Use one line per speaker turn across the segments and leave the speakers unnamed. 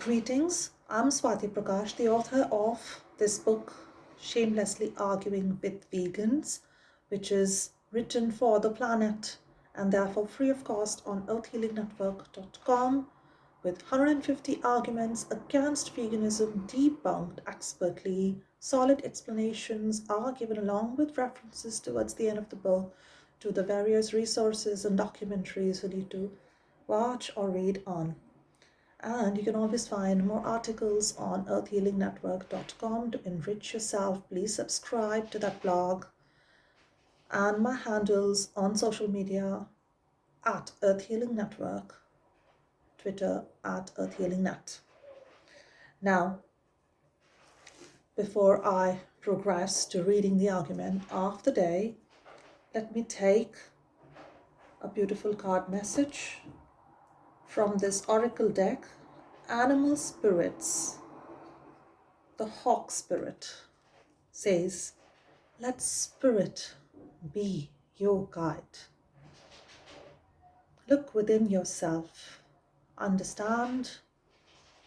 Greetings, I'm Swati Prakash, the author of this book, Shamelessly Arguing with Vegans, which is written for the planet and therefore free of cost on earthhealingnetwork.com with 150 arguments against veganism debunked expertly. Solid explanations are given along with references towards the end of the book to the various resources and documentaries you need to watch or read on. And you can always find more articles on earthhealingnetwork.com to enrich yourself. Please subscribe to that blog. And my handles on social media at Earth Healing Network, Twitter at Earth Healing Net. Now, before I progress to reading the argument of the day, let me take a beautiful card message from this oracle deck. Animal spirits, the hawk spirit, says, let spirit be your guide. Look within yourself. Understand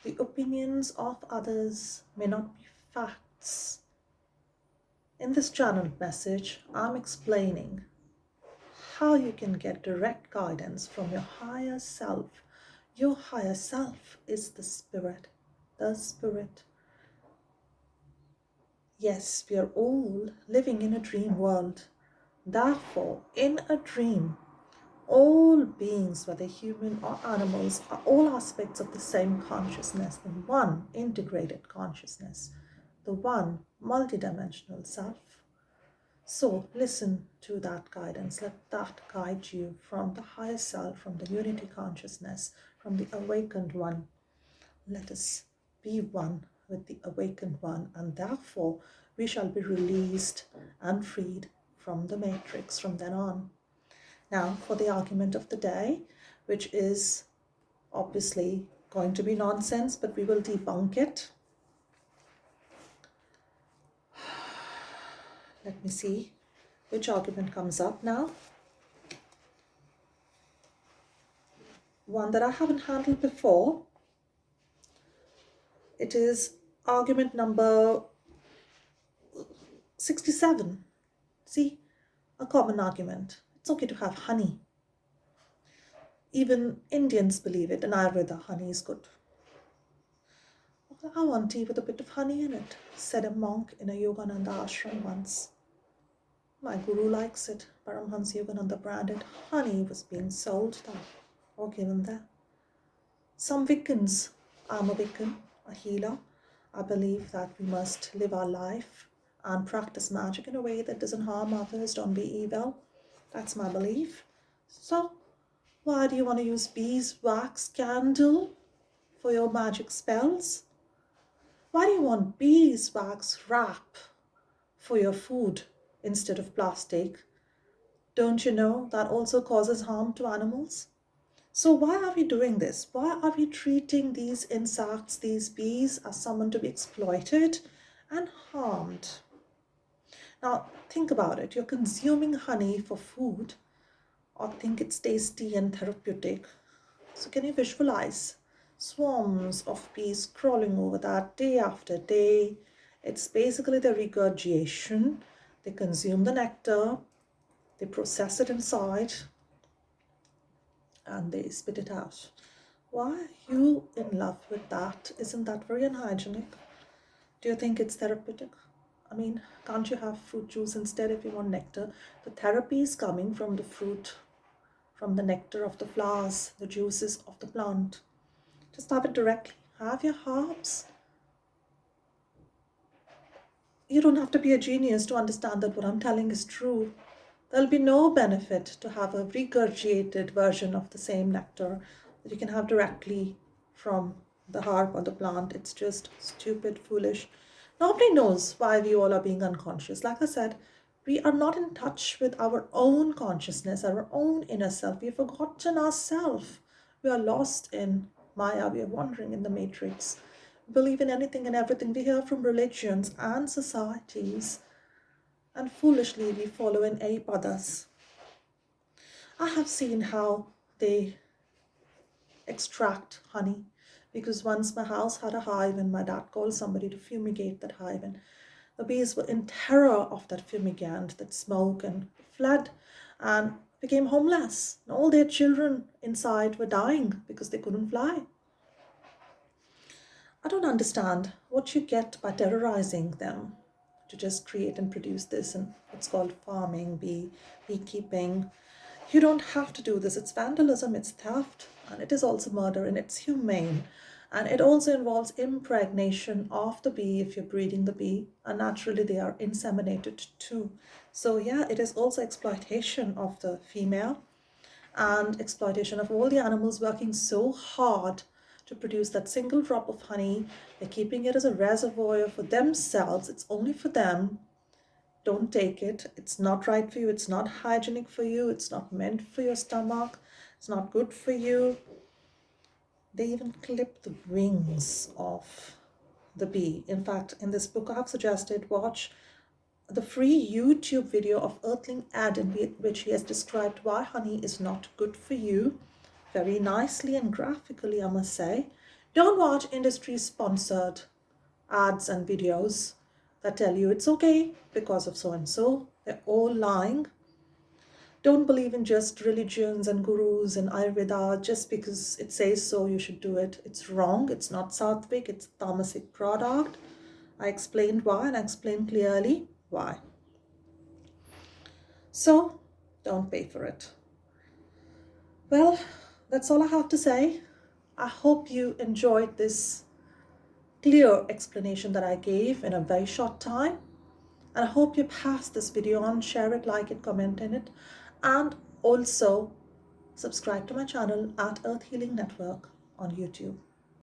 the opinions of others may not be facts. In this channeled message, I'm explaining how you can get direct guidance from your higher self. Your higher self is the spirit. The spirit. Yes, we are all living in a dream world. Therefore, in a dream, all beings, whether human or animals, are all aspects of the same consciousness, the one integrated consciousness, the one multidimensional self. So listen to that guidance. Let that guide you from the higher self, from the unity consciousness, from the awakened one. Let us be one with the awakened one, and therefore we shall be released and freed from the matrix from then on. Now for the argument of the day, which is obviously going to be nonsense, but we will debunk it. Let me see which argument comes up now. One that I haven't handled before. It is argument number 67. See, a common argument. It's okay to have honey. Even Indians believe it. In Ayurveda, honey is good. I want tea with a bit of honey in it, said a monk in a Yogananda ashram once. My guru likes it. Paramhansa Yogananda branded honey was being sold there or given there. Some Wiccans, I'm a Wiccan, a healer. I believe that we must live our life and practice magic in a way that doesn't harm others, don't be evil. That's my belief. So, why do you want to use beeswax candle for your magic spells? Why do you want beeswax wrap for your food instead of plastic? Don't you know that also causes harm to animals? So why are we doing this? Why are we treating these insects, these bees, as someone to be exploited and harmed? Now, think about it. You're consuming honey for food or think it's tasty and therapeutic. So can you visualize swarms of bees crawling over that day after day? It's basically the regurgitation. They consume the nectar, they process it inside, and they spit it out. Why are you in love with that? Isn't that very unhygienic? Do you think it's therapeutic? I mean, can't you have fruit juice instead if you want nectar? The therapy is coming from the fruit, from the nectar of the flowers, the juices of the plant. Just have it directly. Have your herbs. You don't have to be a genius to understand that what I'm telling is true. There'll be no benefit to have a regurgitated version of the same nectar that you can have directly from the herb or the plant. It's just stupid, foolish. Nobody knows why we all are being unconscious. Like I said, we are not in touch with our own consciousness, our own inner self. We've forgotten ourselves. We are lost in Maya. We are wandering in the matrix. We believe in anything and everything we hear from religions and societies. And foolishly we follow and ape others. I have seen how they extract honey. because once my house had a hive and my dad called somebody to fumigate that hive, and the bees were in terror of that fumigant, that smoke, and fled and became homeless. And all their children inside were dying because they couldn't fly. I don't understand what you get by terrorizing them to just create and produce this, and it's called farming, beekeeping. You don't have to do this. It's vandalism, it's theft, and it is also murder, and it's humane. And it also involves impregnation of the bee if you're breeding the bee, and naturally they are inseminated too. So yeah, it is also exploitation of the female and exploitation of all the animals working so hard to produce that single drop of honey. They're keeping it as a reservoir for themselves. It's only for them. Don't take it. It's not right for you. It's not hygienic for you. It's not meant for your stomach. It's not good for you. They even clip the wings of the bee. In fact, in this book, I have suggested watch the free YouTube video of Earthling Ad, in which he has described why honey is not good for you, very nicely and graphically, I must say. Don't watch industry sponsored ads and videos that tell you it's okay because of so and so. They're all lying. Don't believe in just religions and gurus and Ayurveda just because it says so you should do it. It's wrong. It's not sattvic, it's tamasic product. I explained why, and I explained clearly why. So don't pay for it. Well, that's all I have to say. I hope you enjoyed this clear explanation that I gave in a very short time. And I hope you pass this video on, share it, like it, comment in it, and also subscribe to my channel at Earth Healing Network on YouTube.